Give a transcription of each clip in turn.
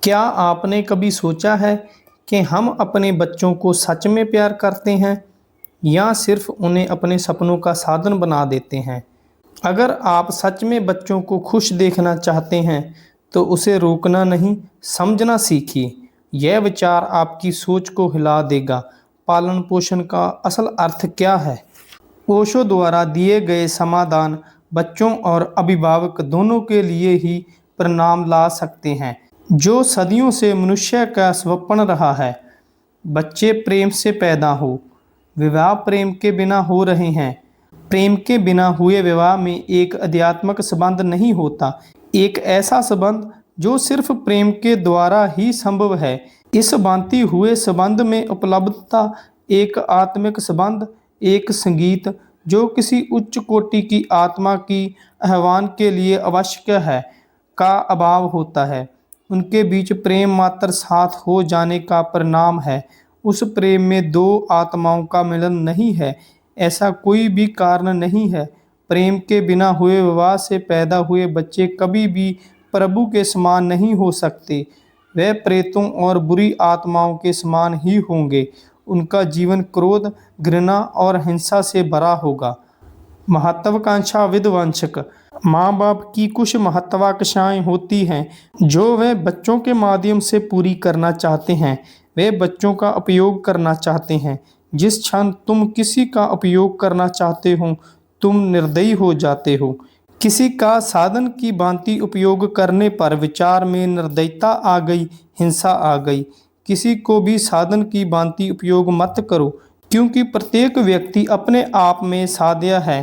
क्या आपने कभी सोचा है कि हम अपने बच्चों को सच में प्यार करते हैं या सिर्फ उन्हें अपने सपनों का साधन बना देते हैं? अगर आप सच में बच्चों को खुश देखना चाहते हैं, तो उसे रोकना नहीं, समझना सीखिए। यह विचार आपकी सोच को हिला देगा। पालन पोषण का असल अर्थ क्या है? ओशो द्वारा दिए गए समाधान बच्चों और अभिभावक दोनों के लिए ही परिणाम ला सकते हैं, जो सदियों से मनुष्य का स्वप्न रहा है। बच्चे प्रेम से पैदा हो। विवाह प्रेम के बिना हो रहे हैं। प्रेम के बिना हुए विवाह में एक आध्यात्मिक संबंध नहीं होता, एक ऐसा संबंध जो सिर्फ प्रेम के द्वारा ही संभव है। इस बांधती हुए संबंध में उपलब्धता एक आत्मिक संबंध, एक संगीत जो किसी उच्च कोटि की आत्मा की आह्वान के लिए आवश्यक है, का अभाव होता है। उनके बीच प्रेम मात्र साथ हो जाने का परिणाम है। उस प्रेम में दो आत्माओं का मिलन नहीं है, ऐसा कोई भी कारण नहीं है। प्रेम के बिना हुए विवाह से पैदा हुए बच्चे कभी भी प्रभु के समान नहीं हो सकते। वे प्रेतों और बुरी आत्माओं के समान ही होंगे। उनका जीवन क्रोध, घृणा और हिंसा से भरा होगा। महत्वाकांक्षा विध्वंसक। माँ बाप की कुछ महत्वाकांक्षाएं होती हैं जो वे बच्चों के माध्यम से पूरी करना चाहते हैं। वे बच्चों का उपयोग करना चाहते हैं। जिस क्षण तुम किसी का उपयोग करना चाहते हो, तुम निर्दयी हो जाते हो। किसी का साधन की भांति उपयोग करने पर विचार में निर्दयता आ गई, हिंसा आ गई। किसी को भी साधन की भांति उपयोग मत करो, क्योंकि प्रत्येक व्यक्ति अपने आप में साध्य है।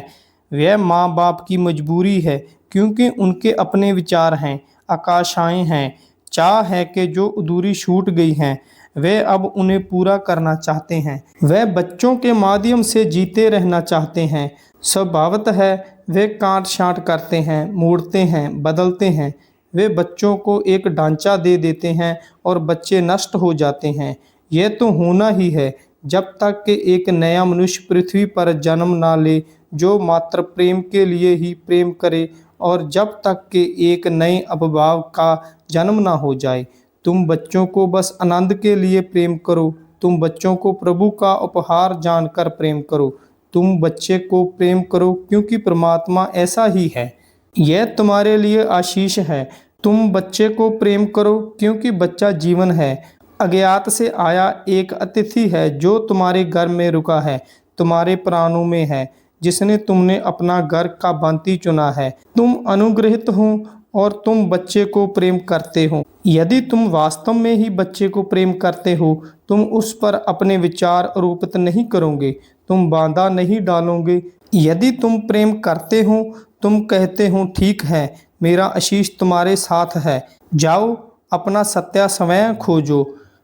वह माँ बाप की मजबूरी है, क्योंकि उनके अपने विचार हैं, आकांक्षाएं हैं, चाह है कि जो अधूरी छूट गई हैं, वे अब उन्हें पूरा करना चाहते हैं। वे बच्चों के माध्यम से जीते रहना चाहते हैं। स्वभावतः है वे काट छांट करते हैं, मोड़ते हैं, बदलते हैं। वे बच्चों को एक ढांचा दे देते हैं और बच्चे नष्ट हो जाते हैं। यह तो होना ही है, जब तक कि एक नया मनुष्य पृथ्वी पर जन्म ना ले जो मात्र प्रेम के लिए ही प्रेम करे, और जब तक कि एक नए अभिभावक का जन्म ना हो जाए। तुम बच्चों को बस आनंद के लिए प्रेम करो। तुम बच्चों को प्रभु का उपहार जानकर प्रेम करो। तुम बच्चे को प्रेम करो, क्योंकि परमात्मा ऐसा ही है। यह तुम्हारे लिए आशीष है। तुम बच्चे को प्रेम करो, क्योंकि बच्चा जीवन है। अज्ञात से आया एक अतिथि है जो तुम्हारे घर में रुका है, तुम्हारे प्राणों में है, जिसने तुमने अपना घर का बंती चुना है। तुम अनुग्रहित हो और तुम बच्चे को प्रेम करते हो। यदि तुम वास्तव में ही बच्चे को प्रेम करते हो, तुम उस पर अपने विचार आरोपित नहीं करोगे, तुम बाधा नहीं डालोगे। यदि तुम प्रेम करते हो, तुम कहते हो ठीक है, मेरा आशीष तुम्हारे साथ है, जाओ अपना सत्य स्वयं खोजो।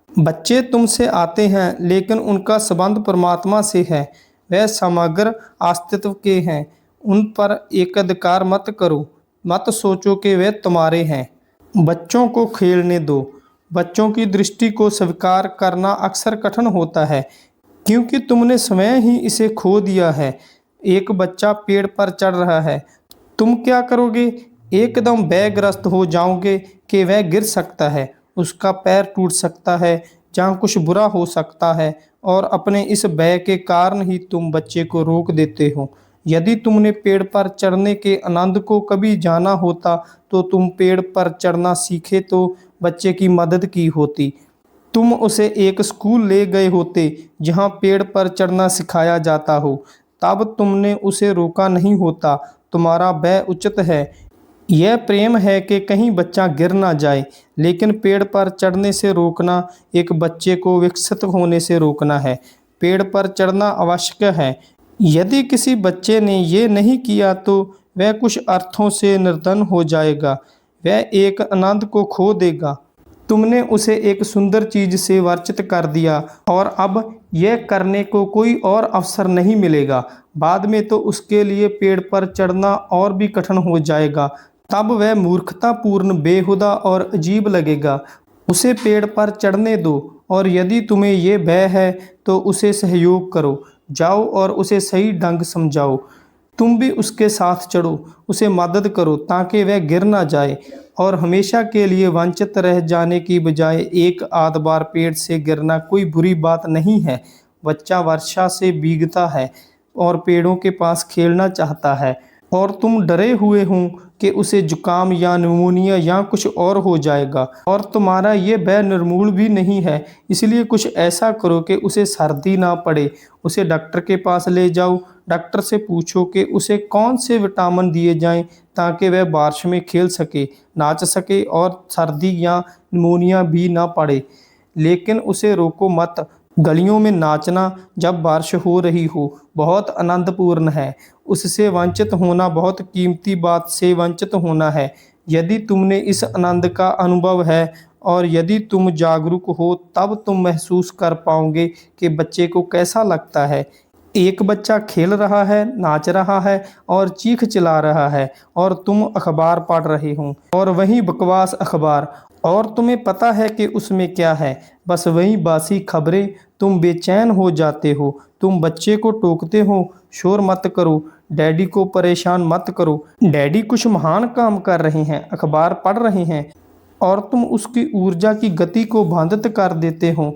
बच्चे तुमसे आते हैं, लेकिन उनका संबंध परमात्मा से है। वह समग्र अस्तित्व के हैं। उन पर एकाधिकार मत करो। मत सोचो कि वे तुम्हारे हैं। बच्चों को खेलने दो। बच्चों की दृष्टि को स्वीकार करना अक्सर कठिन होता है, क्योंकि तुमने स्वयं ही इसे खो दिया है। एक बच्चा पेड़ पर चढ़ रहा है, तुम क्या करोगे? एकदम भयग्रस्त हो जाओगे कि वह गिर सकता है, उसका पैर टूट सकता है, जहाँ कुछ बुरा हो सकता है, और अपने इस भय के कारण ही तुम बच्चे को रोक देते हो। यदि तुमने पेड़ पर चढ़ने के आनंद को कभी जाना होता, तो तुम पेड़ पर चढ़ना सीखे तो बच्चे की मदद की होती। तुम उसे एक स्कूल ले गए होते जहाँ पेड़ पर चढ़ना सिखाया जाता हो, तब तुमने उसे रोका नहीं होता। तुम्हारा भय उचित है। यह प्रेम है कि कहीं बच्चा गिर ना जाए, लेकिन पेड़ पर चढ़ने से रोकना एक बच्चे को विकसित होने से रोकना है। पेड़ पर चढ़ना आवश्यक है। यदि किसी बच्चे ने ये नहीं किया तो वह कुछ अर्थों से निर्धन हो जाएगा। वह एक आनंद को खो देगा। तुमने उसे एक सुंदर चीज से वंचित कर दिया, और अब यह करने को कोई और अवसर नहीं मिलेगा। बाद में तो उसके लिए पेड़ पर चढ़ना और भी कठिन हो जाएगा। तब वह मूर्खतापूर्ण, बेहुदा और अजीब लगेगा। उसे पेड़ पर चढ़ने दो, और यदि तुम्हें ये भय है तो उसे सहयोग करो। जाओ और उसे सही ढंग समझाओ। तुम भी उसके साथ चढ़ो, उसे मदद करो ताकि वह गिर ना जाए और हमेशा के लिए वंचित रह जाने की बजाय एक आध बार पेड़ से गिरना कोई बुरी बात नहीं है। बच्चा वर्षा से भीगता है और पेड़ों के पास खेलना चाहता है और तुम डरे हुए हो कि उसे जुकाम या निमोनिया या कुछ और हो जाएगा और तुम्हारा ये भय निर्मूल भी नहीं है। इसलिए कुछ ऐसा करो कि उसे सर्दी ना पड़े। उसे डॉक्टर के पास ले जाओ, डॉक्टर से पूछो कि उसे कौन से विटामिन दिए जाएं ताकि वह बारिश में खेल सके, नाच सके और सर्दी या निमोनिया भी ना पड़े। लेकिन उसे रोको मत। गलियों में नाचना जब बारिश हो रही हो बहुत आनंदपूर्ण है। उससे वंचित होना बहुत कीमती बात से वंचित होना है। यदि तुमने इस आनंद का अनुभव है और यदि तुम जागरूक हो तब तुम महसूस कर पाओगे कि बच्चे को कैसा लगता है। एक बच्चा खेल रहा है, नाच रहा है और चीख चिल्ला रहा है और तुम अखबार पढ़ रहे हो और वही बकवास अखबार और तुम्हें पता है कि उसमें क्या है, बस वही बासी खबरें। तुम बेचैन हो जाते हो। तुम बच्चे को टोकते हो, शोर मत करो, डैडी को परेशान मत करो। डैडी कुछ महान काम कर रहे हैं, अखबार पढ़ रहे हैं और तुम उसकी ऊर्जा की गति को बाधित कर देते हो।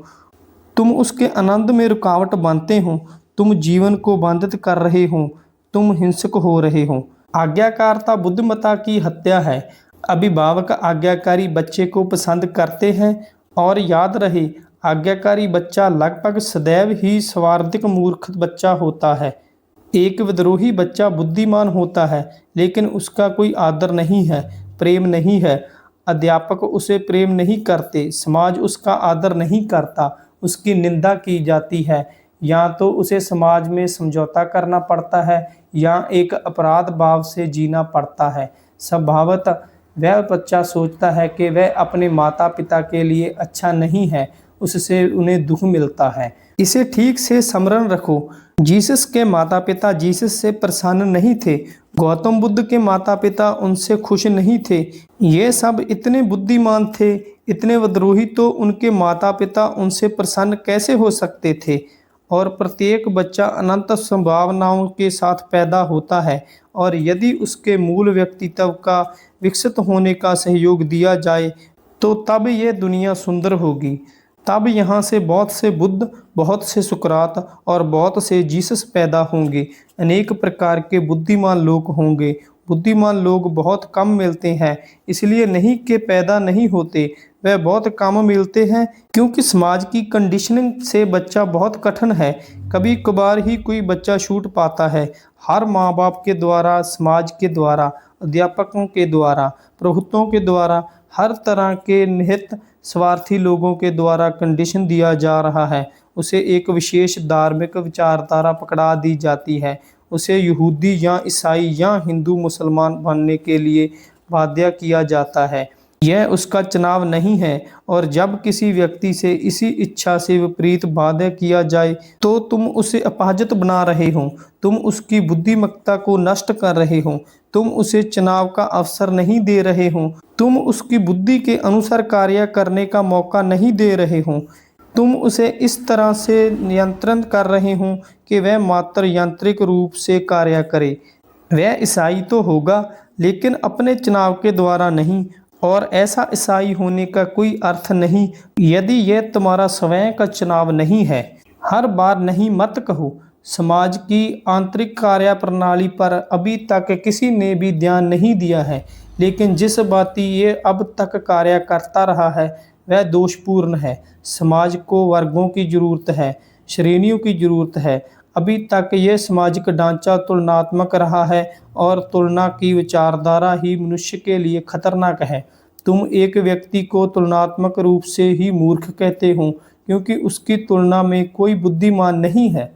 तुम उसके आनंद में रुकावट बनते हो। तुम जीवन को बाधित कर रहे हो। तुम हिंसक हो रहे हो। आज्ञाकारिता बुद्धिमत्ता की हत्या है। अभिभावक आज्ञाकारी बच्चे को पसंद करते हैं और याद रहे, आज्ञाकारी बच्चा लगभग सदैव ही स्वार्थिक मूर्ख बच्चा होता है। एक विद्रोही बच्चा बुद्धिमान होता है लेकिन उसका कोई आदर नहीं है, प्रेम नहीं है। अध्यापक उसे प्रेम नहीं करते, समाज उसका आदर नहीं करता, उसकी निंदा की जाती है। या तो उसे समाज में समझौता करना पड़ता है या एक अपराध भाव से जीना पड़ता है। स्वभावतः वह बच्चा सोचता है कि वह अपने माता पिता के लिए अच्छा नहीं है, उससे उन्हें दुख मिलता है। इसे ठीक से स्मरण रखो, जीसस के माता पिता जीसस से प्रसन्न नहीं थे। गौतम बुद्ध के माता पिता उनसे खुश नहीं थे। ये सब इतने बुद्धिमान थे, इतने विद्रोही, तो उनके माता पिता उनसे प्रसन्न कैसे हो सकते थे। और प्रत्येक बच्चा अनंत संभावनाओं के साथ पैदा होता है और यदि उसके मूल व्यक्तित्व का विकसित होने का सहयोग दिया जाए तो तब यह दुनिया सुंदर होगी। तब यहाँ से बहुत से बुद्ध, बहुत से सुकरात और बहुत से जीसस पैदा होंगे। अनेक प्रकार के बुद्धिमान लोग होंगे। बुद्धिमान लोग बहुत कम मिलते हैं, इसलिए नहीं कि पैदा नहीं होते, वह बहुत कम मिलते हैं क्योंकि समाज की कंडीशनिंग से बच्चा बहुत कठिन है। कभी कभार ही कोई बच्चा छूट पाता है। हर माँ बाप के द्वारा, समाज के द्वारा, अध्यापकों के द्वारा, पुरोहितों के द्वारा, हर तरह के निहित स्वार्थी लोगों के द्वारा कंडीशन दिया जा रहा है। उसे एक विशेष धार्मिक विचारधारा पकड़ा दी जाती है। उसे यहूदी या ईसाई या हिंदू मुसलमान बनने के लिए बाध्य किया जाता है। यह उसका चुनाव नहीं है और जब किसी व्यक्ति से इसी इच्छा से विपरीत बाध्य किया जाए तो तुम उसे अपाहिज बना रहे हो। तुम उसकी बुद्धिमत्ता को नष्ट कर रहे हो। तुम उसे चुनाव का अवसर नहीं दे रहे हो। तुम उसकी बुद्धि के अनुसार कार्य करने का मौका नहीं दे रहे हो। तुम उसे इस तरह से नियंत्रण कर रहे हो कि वह मात्र यांत्रिक रूप से कार्य करे। वह ईसाई तो होगा लेकिन अपने चुनाव के द्वारा नहीं, और ऐसा ईसाई होने का कोई अर्थ नहीं यदि यह तुम्हारा स्वयं का चुनाव नहीं है। हर बार नहीं मत कहो। समाज की आंतरिक कार्यप्रणाली पर अभी तक किसी ने भी ध्यान नहीं दिया है, लेकिन जिस बात ये अब तक कार्य करता रहा है वह दोषपूर्ण है। समाज को वर्गों की जरूरत है, श्रेणियों की जरूरत है। अभी तक यह सामाजिक ढांचा तुलनात्मक रहा है और तुलना की विचारधारा ही मनुष्य के लिए खतरनाक है। तुम एक व्यक्ति को तुलनात्मक रूप से ही मूर्ख कहते हो क्योंकि उसकी तुलना में कोई बुद्धिमान नहीं है।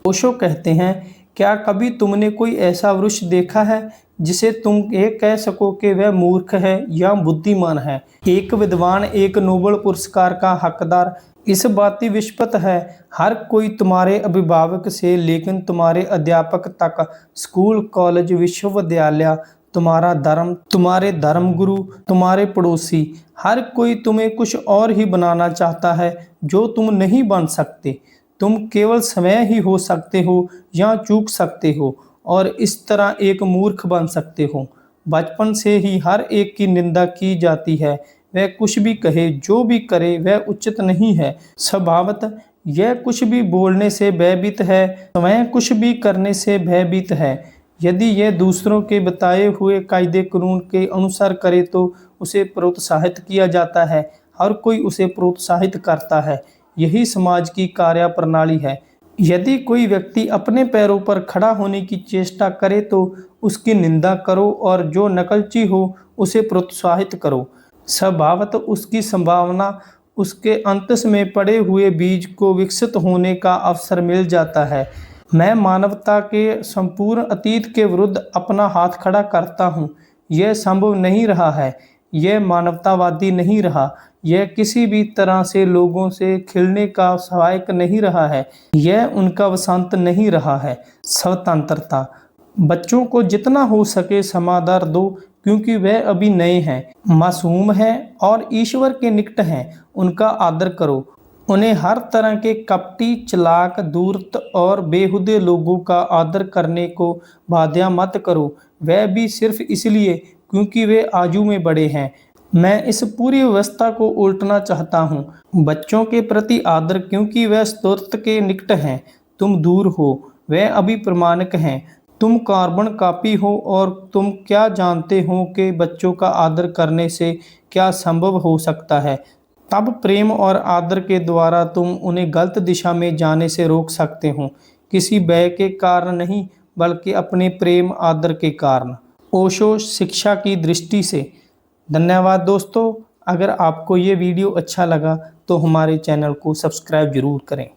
ओशो कहते हैं, क्या कभी तुमने कोई ऐसा वृक्ष देखा है जिसे तुम ये कह सको कि वह मूर्ख है या बुद्धिमान है। एक विद्वान एक नोबेल पुरस्कार का हकदार इस बाती विस्पत है। हर कोई तुम्हारे अभिभावक से लेकिन तुम्हारे अध्यापक तक, स्कूल, कॉलेज, विश्वविद्यालय, तुम्हारा धर्म, तुम्हारे धर्मगुरु, तुम्हारे पड़ोसी, हर कोई तुम्हें कुछ और ही बनाना चाहता है जो तुम नहीं बन सकते। तुम केवल समय ही हो सकते हो या चूक सकते हो और इस तरह एक मूर्ख बन सकते हो। बचपन से ही हर एक की निंदा की जाती है। वह कुछ भी कहे, जो भी करे वह उचित नहीं है। स्वभावतः यह कुछ भी बोलने से भयभीत है, स्वयं कुछ भी करने से भयभीत है। यदि यह दूसरों के बताए हुए कायदे कानून के अनुसार करे तो उसे प्रोत्साहित किया जाता है। हर कोई उसे प्रोत्साहित करता है। यही समाज की कार्य प्रणाली है। यदि कोई व्यक्ति अपने पैरों पर खड़ा होने की चेष्टा करे तो उसकी निंदा करो और जो नकलची हो उसे प्रोत्साहित करो। स्वभावतः उसकी संभावना उसके अंतस में पड़े हुए बीज को विकसित होने का अवसर मिल जाता है। मैं मानवता के संपूर्ण अतीत के विरुद्ध अपना हाथ खड़ा करता हूँ। यह संभव नहीं रहा है। यह मानवतावादी नहीं रहा। यह किसी भी तरह से लोगों से खिलने का सहायक नहीं रहा है। यह उनका वसंत नहीं रहा है। स्वतंत्रता। बच्चों को जितना हो सके समादर दो, क्योंकि वह अभी नए हैं, मासूम हैं और ईश्वर के निकट हैं। उनका आदर करो। उन्हें हर तरह के कपटी, चालाक, धूर्त और बेहुदे लोगों का आदर करने को बाध्य मत करो, वह भी सिर्फ इसलिए क्योंकि वे आयु में बड़े हैं। मैं इस पूरी व्यवस्था को उल्टना चाहता हूँ। बच्चों के प्रति आदर, क्योंकि वह स्रोत के निकट हैं। तुम दूर हो, वह अभी प्रमाणिक हैं। तुम कार्बन कॉपी हो और तुम क्या जानते हो कि बच्चों का आदर करने से क्या संभव हो सकता है। तब प्रेम और आदर के द्वारा तुम उन्हें गलत दिशा में जाने से रोक सकते हो, किसी भय के कारण नहीं बल्कि अपने प्रेम आदर के कारण। ओशो, शिक्षा की दृष्टि से। धन्यवाद दोस्तों। अगर आपको ये वीडियो अच्छा लगा तो हमारे चैनल को सब्सक्राइब जरूर करें।